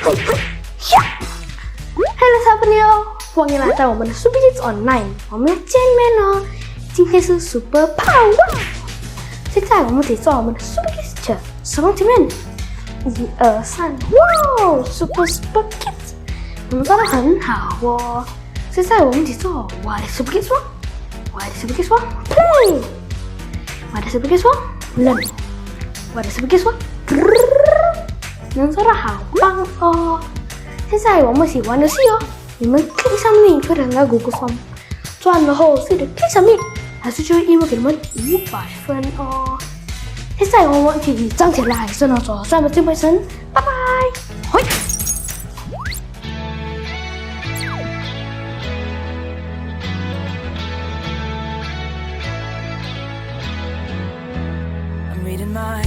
Hello小朋友，欢迎来到我们的 SuperKids Online， 我们又见面了。今天是 Super POW WOW， 现在我们得做我们的 SuperKids 车，手放前面，1、2、3，哇 ，Super Kids， 我们做得很好哦。现在我们得做我的 SuperKids 说，我的 SuperKids 说 Play， 我的 SuperKids 说 Learn， 我的 SuperKids 说，能做得好棒哦。现在我们一起玩游戏哦，你们 klik submit 就能到 Google Form， 做完了后记得 klik submit， 老师就会义务给你们500分哦。现在我们一起站起来，伸到左转的这边身，拜拜，嘿。I'm reading my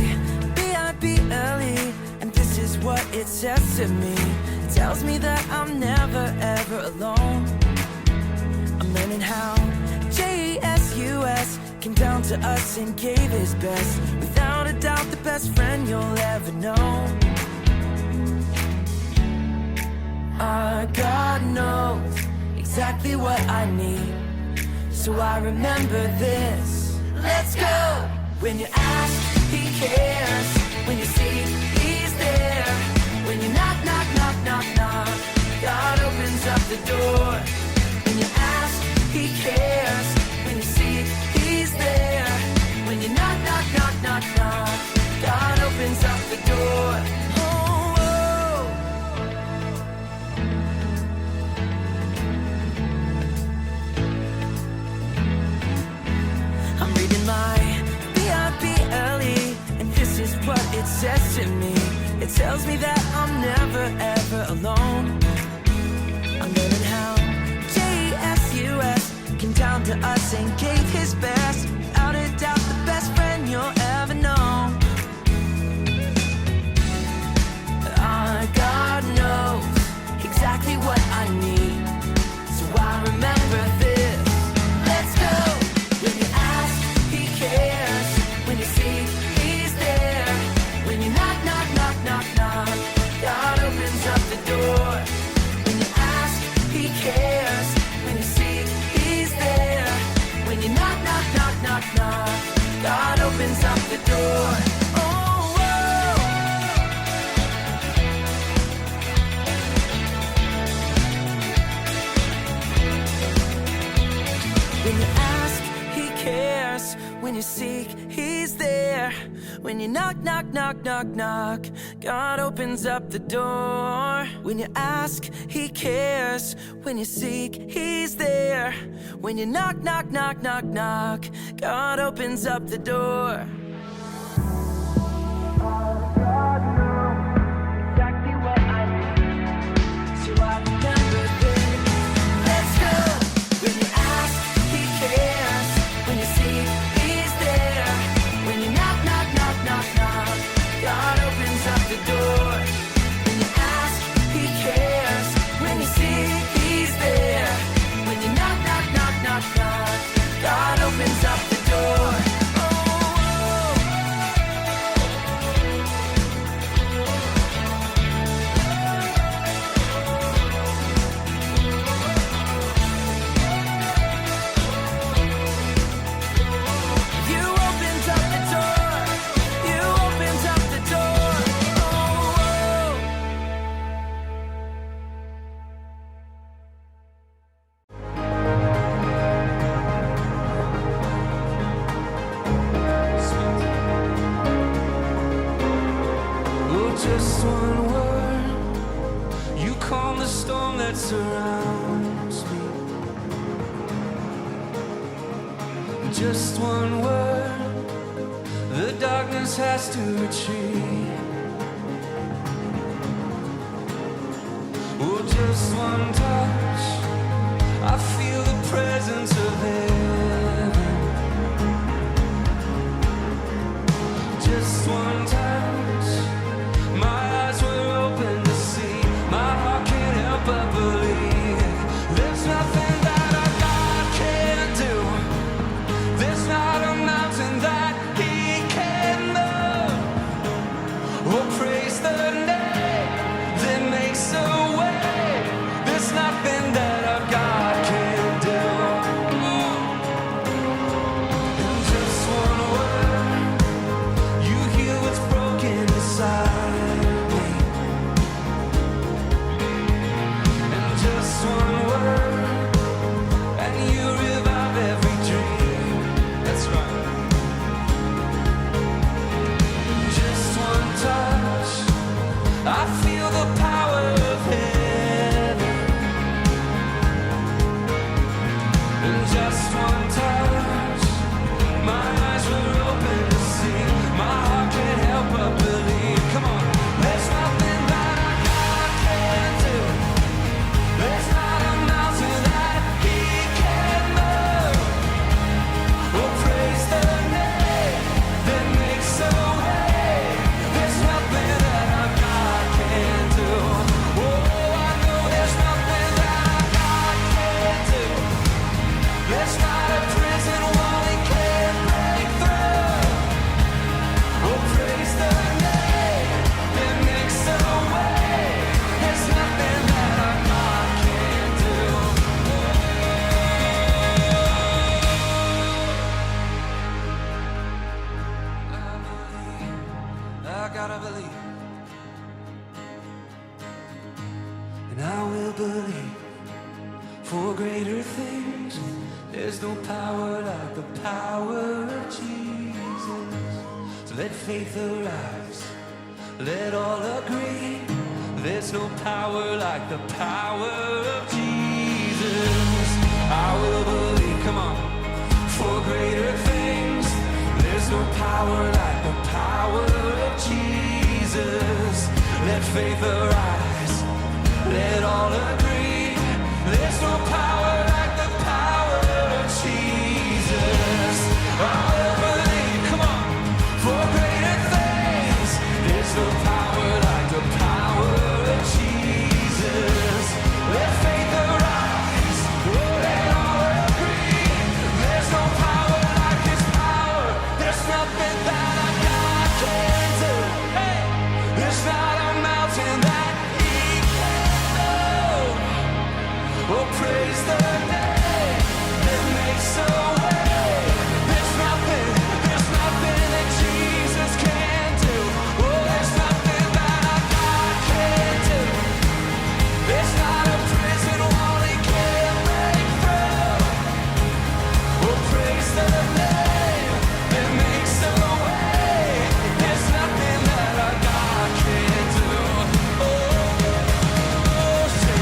BIP early, and this is what it says to me. It tells me that I'm never ever alone. I'm learning how JESUS came down to us and gave his best. Without a doubt, the best friend you'll ever know. Our God knows exactly what I need, so I remember this. Let's go! When you ask, he cares. When you seek, he's there. When you knock, knock, knock, knock, knock, God opens up the door. When you ask, he cares. When you seek, he's there. When you knock, knock, knock, knock, knock, God opens up the door. Oh, oh. I'm reading my BIP early, and this is what it says to me. It tells me that I'm never ever alone. I'm learning how JESUS came down to us and gave his best. Without a doubt, the best friend you'll ever know. Our God knows exactly what I need, so I remember this. Let's go! When you ask, he cares. When you seek, he's there. When you knock, knock, knock, knock, knock, God opens up the door. When you ask, he cares. When you seek, he's there. When you knock, knock, knock, knock, knock, God opens up the door. Oh, oh. When you ask, he cares. When you seek, he's there. When you knock, knock, knock, knock, knock, God opens up the door. When you ask, he cares. When you seek, he's there. When you knock, knock, knock, knock, knock, God opens up the door. God knows exactly what I need, so I remember this. Let's go! When you ask, he cares. When you seek, he's there. When you knock, knock, knock, knock, knock, God opens up the door. When you ask, he cares. When you seek, he's there. When you knock, knock, knock, knock, knock, God opens up the door. Oh, oh. You opened up the door. You opened up the door. Oh, oh. Oh, just one word, you calm the storm that surrounds me. Just one word, the darkness has to retreat. Oh, just one touch, I feel the presence of heaven. Just one touch, my eyes were open to see. My heart can't help but believe. There's nothing that our God can't do. There's not a mountain that he can't move. Oh, praise the name that makes just one word, and you revive every dream. That's right. Just one touch, I feel the power of heaven. And just one touch, my eyes were open to see. My heart can't help but believe. Come on, there's nothing that our God can't do. There's not a mountain that He can't move. Oh, praise the name that makes a way. There's nothing that our God can't do. Oh, I know there's nothing that our God can't do. There's not a prison wall He can't break through. Oh, praise the name that makes a way. There's nothing that our God can't do. I gotta believe, and I will believe for greater things. There's no power like the power of Jesus. So let faith arise, let all agree. There's no power like the power of Jesus. I will believe, come on, for greater things. There's no power like the power of Jesus. Let faith arise, let all agree. There's no power like the power of Jesus. I will believe, come on, for greater things. There's no power like the power of Jesus. Let faith arise, let all agree. There's no power like His power. There's nothing that our God can't do. Hey, there's not a mountain that He can't move. Oh, praise the name that makes a way. There's nothing that Jesus can't do. Oh, there's nothing that our God can't do. There's not a prison wall He can't break through. Oh, praise the name that makes a way. There's nothing that our God can't do. Oh, say,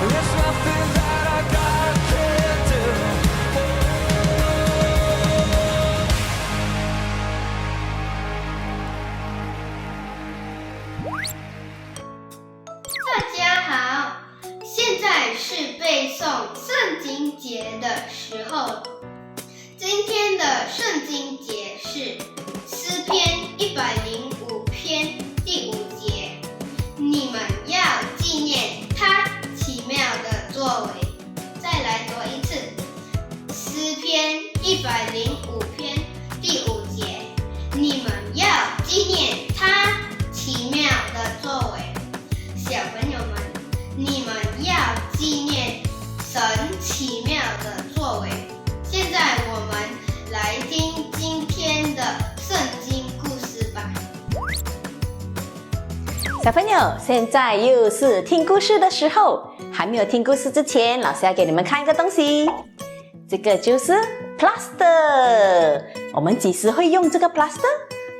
there's nothing that our God can't do. 大家好，现在是背诵圣经节的时候。今天的圣经节是诗篇105篇第5节，你们要纪念他奇妙的作为。再来读一次，诗篇105篇第5节，你们要纪念他奇妙的作为。小朋友们，你们要纪念神奇妙的作为。现在我们来听今天的圣经故事吧。小朋友，现在又是听故事的时候。还没有听故事之前，老师要给你们看一个东西，这个就是 plaster。我们几时会用这个 plaster？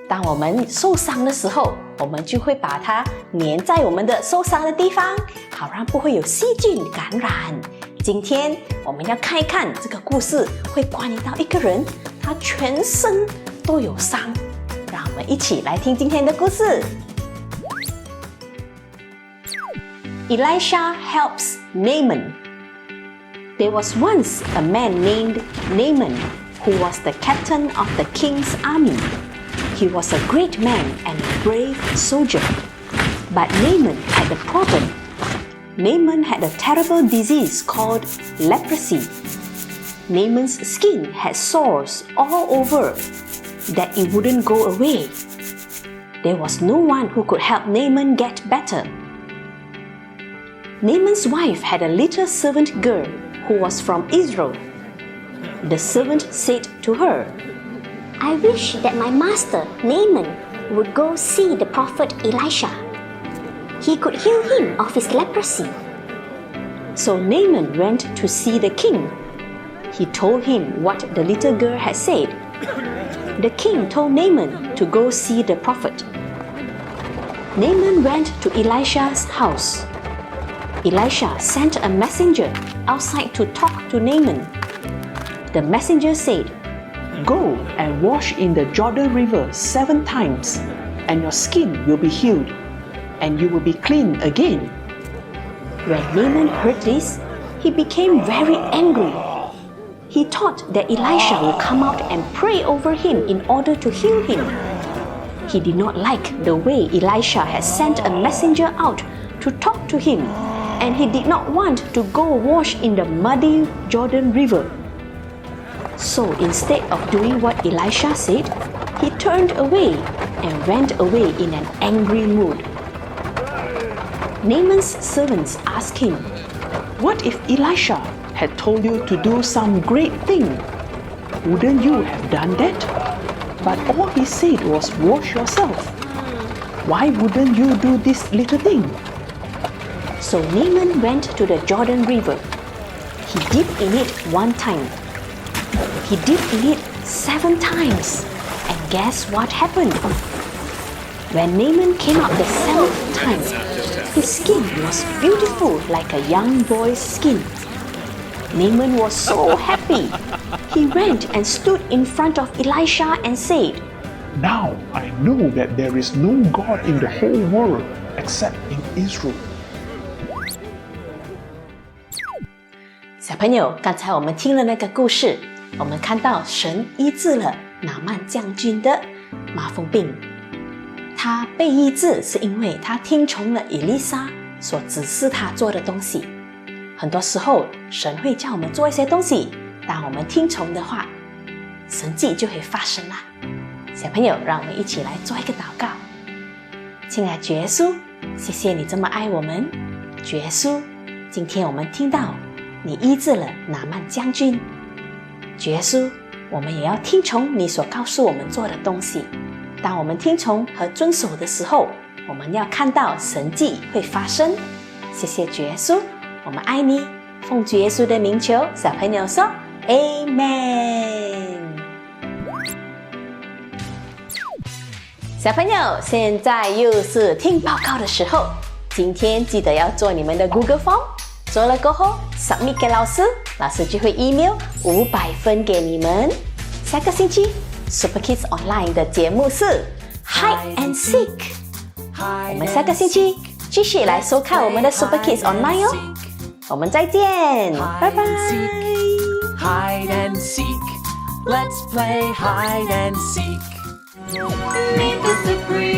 当我们受伤的时候，我们就会把它粘在我们的受伤的地方，好让不会有细菌感染。今天我们要看一看这个故事，会关于到一个人，他全身都有伤。让我们一起来听今天的故事。Elisha helps Naaman. There was once a man named Naaman who was the captain of the king's army. He was a great man and a brave soldier. But Naaman had a problem. Naaman had a terrible disease called leprosy. Naaman's skin had sores all over that it wouldn't go away. There was no one who could help Naaman get better. Naaman's wife had a little servant girl who was from Israel. The servant said to her, I wish that my master, Naaman, would go see the prophet Elisha. He could heal him of his leprosy. So Naaman went to see the king. He told him what the little girl had said. The king told Naaman to go see the prophet. Naaman went to Elisha's house. Elisha sent a messenger outside to talk to Naaman. The messenger said, Go and wash in the Jordan River 7 times, and your skin will be healed, and you will be clean again. When Naaman heard this, he became very angry. He thought that Elisha would come out and pray over him in order to heal him. He did not like the way Elisha had sent a messenger out to talk to him, and he did not want to go wash in the muddy Jordan River. So instead of doing what Elisha said, he turned away and went away in an angry mood. Naaman's servants asked him, What if Elisha had told you to do some great thing? Wouldn't you have done that? But all he said was wash yourself. Why wouldn't you do this little thing? So Naaman went to the Jordan River. He dipped in it 1 time. He dipped in it 7 times. And guess what happened? When Naaman came out the 7th time, his skin was beautiful like a young boy's skin. Naaman was so happy. He went and stood in front of Elisha and said, Now I know that there is no God in the whole world except in Israel. 小朋友，刚才我们听了那个故事，我们看到神医治了拿曼将军的麻风病。他被医治是因为他听从了以利沙所指示他做的东西。很多时候，神会叫我们做一些东西，当我们听从的话，神迹就会发生啦。小朋友，让我们一起来做一个祷告。亲爱的主耶稣，谢谢你这么爱我们。主耶稣，今天我们听到你医治了拿曼将军。主耶稣，我们也要听从你所告诉我们做的东西。当我们听从和遵守的时候，我们要看到神迹会发生。谢谢主耶稣，我们爱你。奉主耶稣的名求，小朋友说 Amen。 小朋友，现在又是听报告的时候，今天记得要做你们的 Google Form， 做了过后 submit 给老师，老师就会 email 500分给你们。下个星期 SuperKids Online 的节目是 Hide and Seek， 我们下个星期继续来收看我们的 SuperKids Online 哦。我们再见，拜拜。 Hide and seek. Let's play hide and seek. Meet the slippery